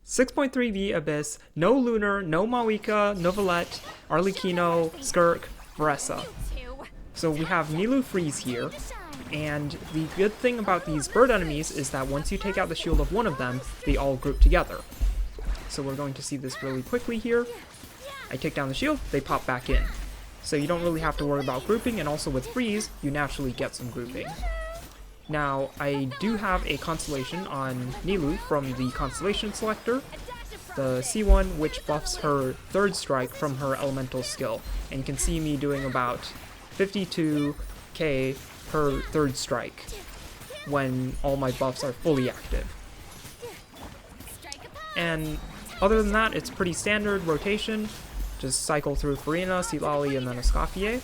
6.3V Abyss, no LUNAR, no Mavuika, Neuvillete, Arlecchino, Skirk, Varesa. So we have Nilou Freeze here, and the good thing about these bird enemies is that once you take out the shield of one of them, they all group together. So we're going to see this really quickly here. I take down the shield, they pop back in. So you don't really have to worry about grouping, and also with Freeze, you naturally get some grouping. Now, I do have a constellation on Nilou from the constellation selector, the C1, which buffs her third strike from her elemental skill. And you can see me doing about 52k per third strike when all my buffs are fully active. And other than that, it's pretty standard rotation. Just cycle through Farina, Seatlali, and then Escoffier,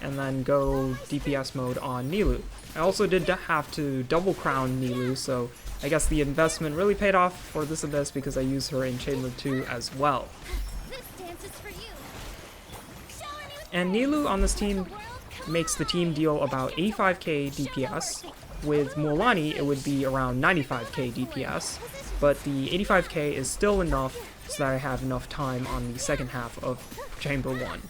and then go DPS mode on Nilou. I also did have to double crown Nilou, so I guess the investment really paid off for this Abyss because I used her in Chamber 2 as well. And Nilou on this team makes the team deal about 85k DPS. With Mualani, it would be around 95k DPS, but the 85k is still enough so that I have enough time on the second half of Chamber 1.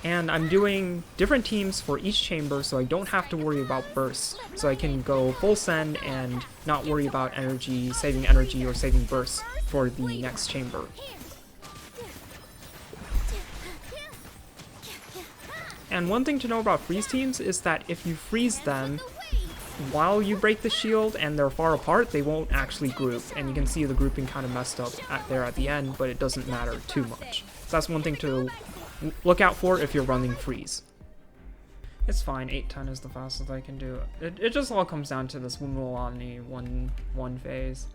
And I'm doing different teams for each chamber so I don't have to worry about bursts, so I can go full send and not worry about saving energy or saving bursts for the next chamber. And one thing to know about freeze teams is that if you freeze them while you break the shield and they're far apart, they won't actually group, and you can see the grouping kind of messed up there at the end, but it doesn't matter too much. So that's one thing to look out for if you're running freeze. It's fine, 810 is the fastest I can do. It just all comes down to this Mualani one phase.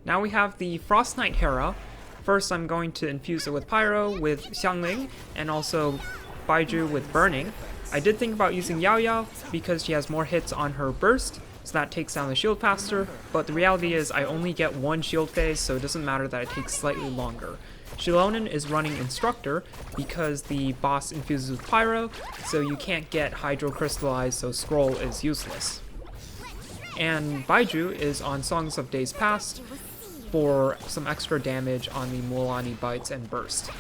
Now we have the Frost Knight Hera. First I'm going to infuse it with Pyro, with Xiangling, and also Baiju with Burning. I did think about using Yao Yao because she has more hits on her burst, so that takes down the shield faster, but the reality is I only get one shield phase, so it doesn't matter that it takes slightly longer. Xilonen is running Instructor because the boss infuses with Pyro, so you can't get Hydro Crystallized, so Scroll is useless. And Baiju is on Songs of Days Past for some extra damage on the Mualani Bites and Burst.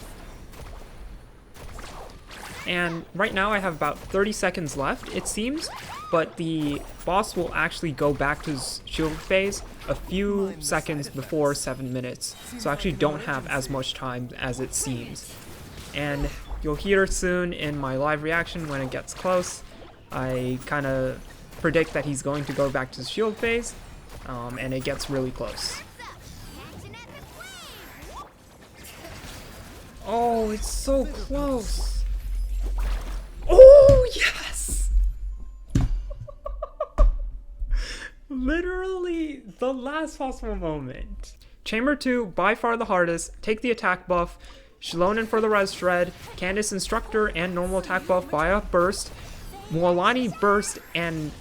And right now I have about 30 seconds left, it seems, but the boss will actually go back to his shield phase a few seconds before 7 minutes, so I actually don't have as much time as it seems. And you'll hear soon in my live reaction when it gets close. I kind of predict that he's going to go back to his shield phase, and it gets really close. Oh, it's so close! Oh, yes! Literally the last possible moment. Chamber 2, by far the hardest. Take the attack buff. Xilonen for the res shred. Candace Instructor and normal attack buff via burst. Mualani burst and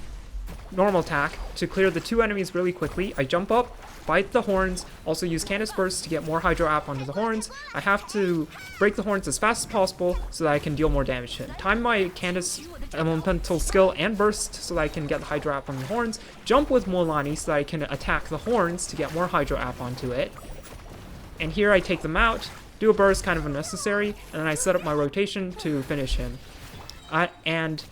normal attack to clear the two enemies really quickly. I jump up, bite the horns, also use Candace burst to get more Hydro App onto the horns. I have to break the horns as fast as possible so that I can deal more damage to him. Time my Candace elemental skill and burst so that I can get the Hydro App on the horns. Jump with Mualani so that I can attack the horns to get more Hydro App onto it. And here I take them out, do a burst, kind of unnecessary, and then I set up my rotation to finish him. And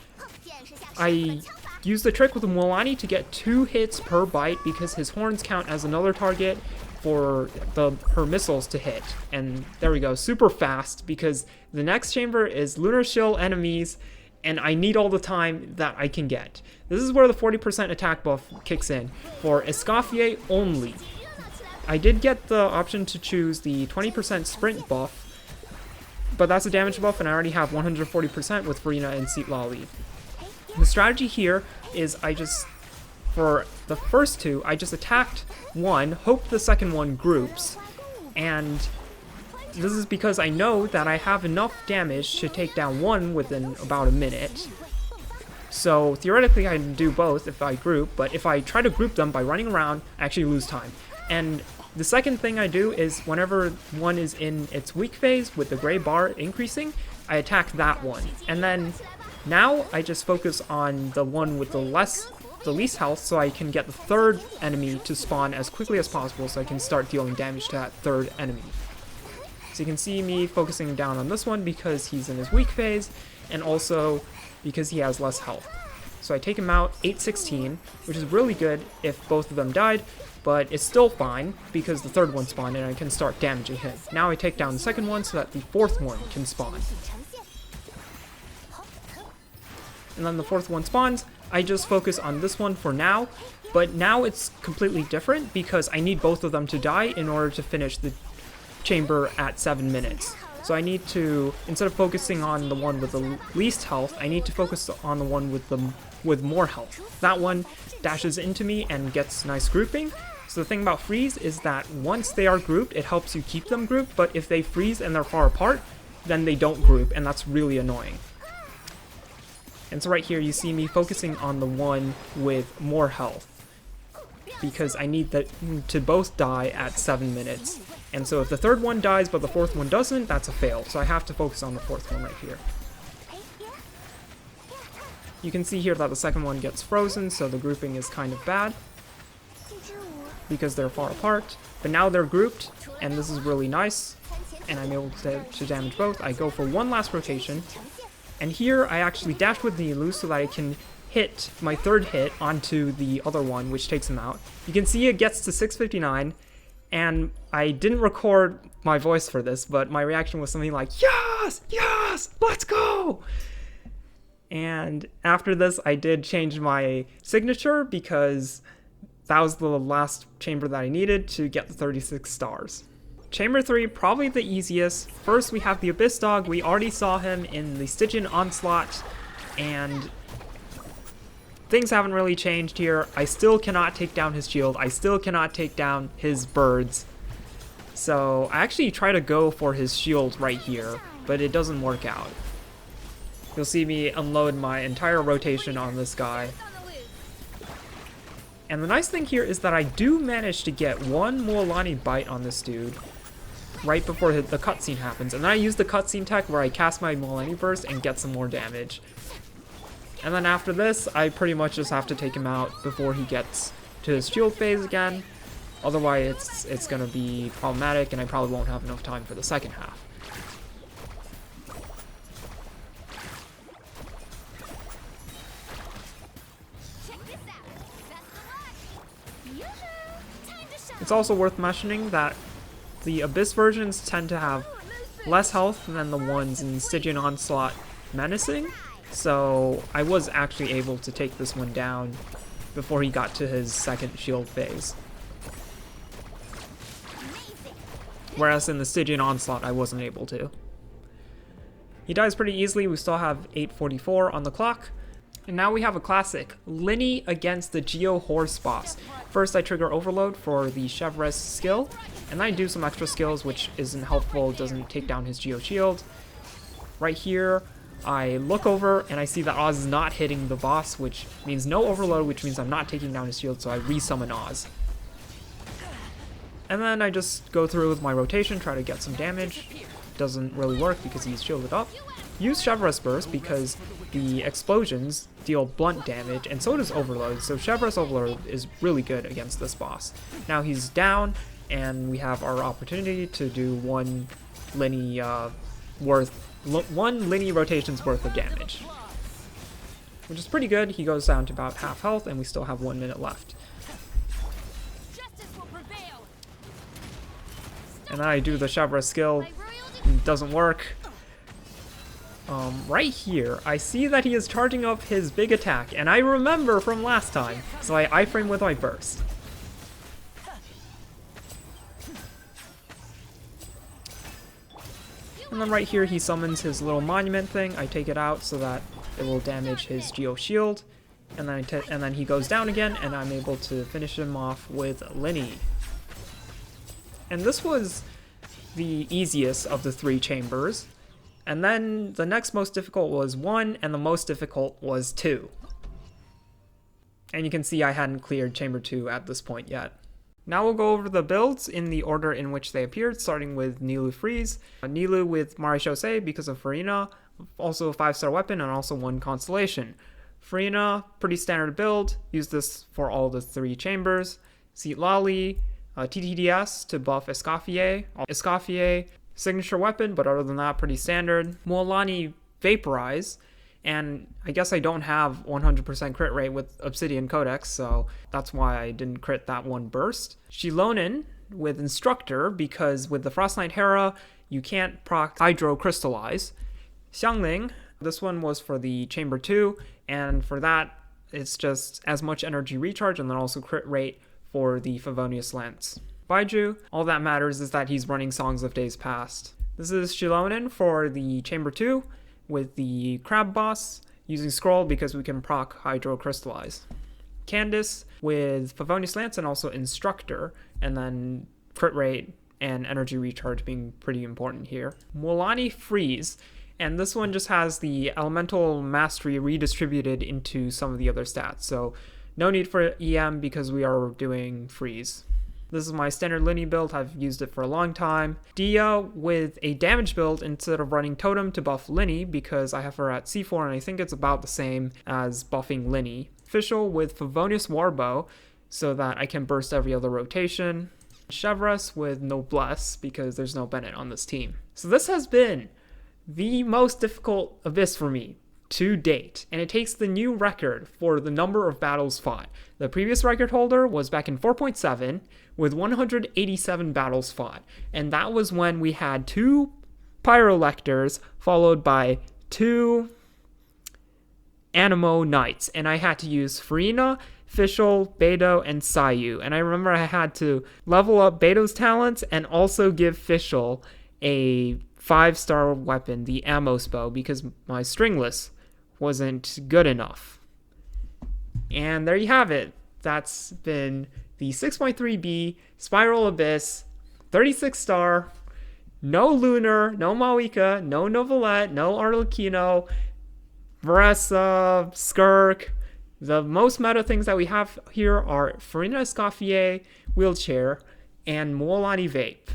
I use the trick with the Mualani to get 2 hits per bite because his horns count as another target for her missiles to hit. And there we go, super fast, because the next chamber is Lunar Shield enemies, and I need all the time that I can get. This is where the 40% attack buff kicks in, for Escoffier only. I did get the option to choose the 20% sprint buff, but that's a damage buff, and I already have 140% with Farina and Seatlali. The strategy here is for the first two, I just attacked one, hoped the second one groups, and this is because I know that I have enough damage to take down one within about a minute. So theoretically I can do both if I group, but if I try to group them by running around, I actually lose time. And the second thing I do is whenever one is in its weak phase with the gray bar increasing, I attack that one. And then now I just focus on the one with the less the least health so I can get the third enemy to spawn as quickly as possible so I can start dealing damage to that third enemy. So you can see me focusing down on this one because he's in his weak phase, and also because he has less health. So I take him out, 816, which is really good if both of them died, but it's still fine because the third one spawned and I can start damaging him. Now I take down the second one so that the fourth one can spawn. And then the fourth one spawns. I just focus on this one for now, but now it's completely different because I need both of them to die in order to finish the chamber at 7 minutes. So I need to, instead of focusing on the one with the least health, I need to focus on the one with more health. That one dashes into me and gets nice grouping. So the thing about freeze is that once they are grouped, it helps you keep them grouped, but if they freeze and they're far apart, then they don't group, and that's really annoying. And so right here you see me focusing on the one with more health, because I need them to both die at 7 minutes. And so if the third one dies but the fourth one doesn't, that's a fail. So I have to focus on the fourth one right here. You can see here that the second one gets frozen, so the grouping is kind of bad because they're far apart. But now they're grouped, and this is really nice, and I'm able to damage both. I go for one last rotation, and here I actually dash with Nilou so that I can hit my third hit onto the other one, which takes him out. You can see it gets to 659, and I didn't record my voice for this, but my reaction was something like, yes, yes, let's go! And after this, I did change my signature because that was the last chamber that I needed to get the 36 stars. Chamber 3, probably the easiest. First, we have the Abyss Dog. We already saw him in the Stygian Onslaught, and things haven't really changed here. I still cannot take down his shield. I still cannot take down his birds. So I actually try to go for his shield right here, but it doesn't work out. You'll see me unload my entire rotation on this guy. And the nice thing here is that I do manage to get one Mualani bite on this dude right before the cutscene happens. And then I use the cutscene tech where I cast my Mualani burst and get some more damage. And then after this, I pretty much just have to take him out before he gets to his shield phase again. Otherwise, it's going to be problematic, and I probably won't have enough time for the second half. It's also worth mentioning that the Abyss versions tend to have less health than the ones in Stygian Onslaught Menacing, so I was actually able to take this one down before he got to his second shield phase. Whereas in the Stygian Onslaught, I wasn't able to. He dies pretty easily. We still have 8:44 on the clock. And now we have a classic, Lyney against the Geo Horse boss. First I trigger Overload for the Chevres skill, and then I do some extra skills which isn't helpful, doesn't take down his Geo shield. Right here, I look over and I see that Oz is not hitting the boss, which means no Overload, which means I'm not taking down his shield, so I resummon Oz. And then I just go through with my rotation, try to get some damage. Doesn't really work because he's shielded up. Use Chevres Burst because the explosions deal blunt damage, and so does Overload, so Chevres Overload is really good against this boss. Now he's down, and we have our opportunity to do one Lyney rotation's worth of damage, which is pretty good. He goes down to about half health, and we still have 1 minute left. And then I do the Chevres skill, it doesn't work. Right here, I see that he is charging up his big attack, and I remember from last time, so I iframe with my burst. And then right here, he summons his little monument thing. I take it out so that it will damage his Geo shield, and then he goes down again, and I'm able to finish him off with Lyney. And this was the easiest of the 3 chambers. And then the next most difficult was 1, and the most difficult was 2. And you can see I hadn't cleared Chamber 2 at this point yet. Now we'll go over the builds in the order in which they appeared, starting with Nilou Freeze. Nilou with Maréchaussée because of Farina, also a 5-star weapon and also 1 constellation. Farina, pretty standard build. Use this for all the 3 chambers. Seat Lali, TTDS to buff Escoffier. Escoffier, signature weapon, but other than that, pretty standard. Mualani Vaporize, and I guess I don't have 100% crit rate with Obsidian Codex, so that's why I didn't crit that one burst. Xilonen with Instructor, because with the Frost Knight Hera, you can't proc Hydro Crystallize. Xiangling, this one was for the Chamber 2, and for that, it's just as much energy recharge and then also crit rate for the Favonius Lance. Baiju, all that matters is that he's running Songs of Days Past. This is Xilonen for the Chamber 2 with the Crab Boss, using Scroll because we can proc Hydro Crystallize. Candace with Favonius Lance and also Instructor, and then crit rate and energy recharge being pretty important here. Mualani Freeze, and this one just has the Elemental Mastery redistributed into some of the other stats, so no need for EM because we are doing Freeze. This is my standard Lyney build, I've used it for a long time. Dia with a damage build instead of running Totem to buff Lyney because I have her at C4 and I think it's about the same as buffing Lyney. Official with Favonius Warbow so that I can burst every other rotation. Chevres with Noblesse because there's no Bennett on this team. So this has been the most difficult Abyss for me to date, and it takes the new record for the number of battles fought. The previous record holder was back in 4.7 with 187 battles fought, and that was when we had 2 Pyrolectors followed by 2 Anemo Knights, and I had to use Farina, Fischl, Beto, and Sayu, and I remember I had to level up Beto's talents and also give Fischl a 5-star weapon, the Amos Bow, because my Stringless wasn't good enough. And there you have it. That's been the 6.3B Spiral Abyss, 36-star, no Lunar, no Mavuika, no Neuvillete, no Arlecchino, Varesa, Skirk. The most meta things that we have here are Farina Escoffier, Wheelchair, and Mualani Vape.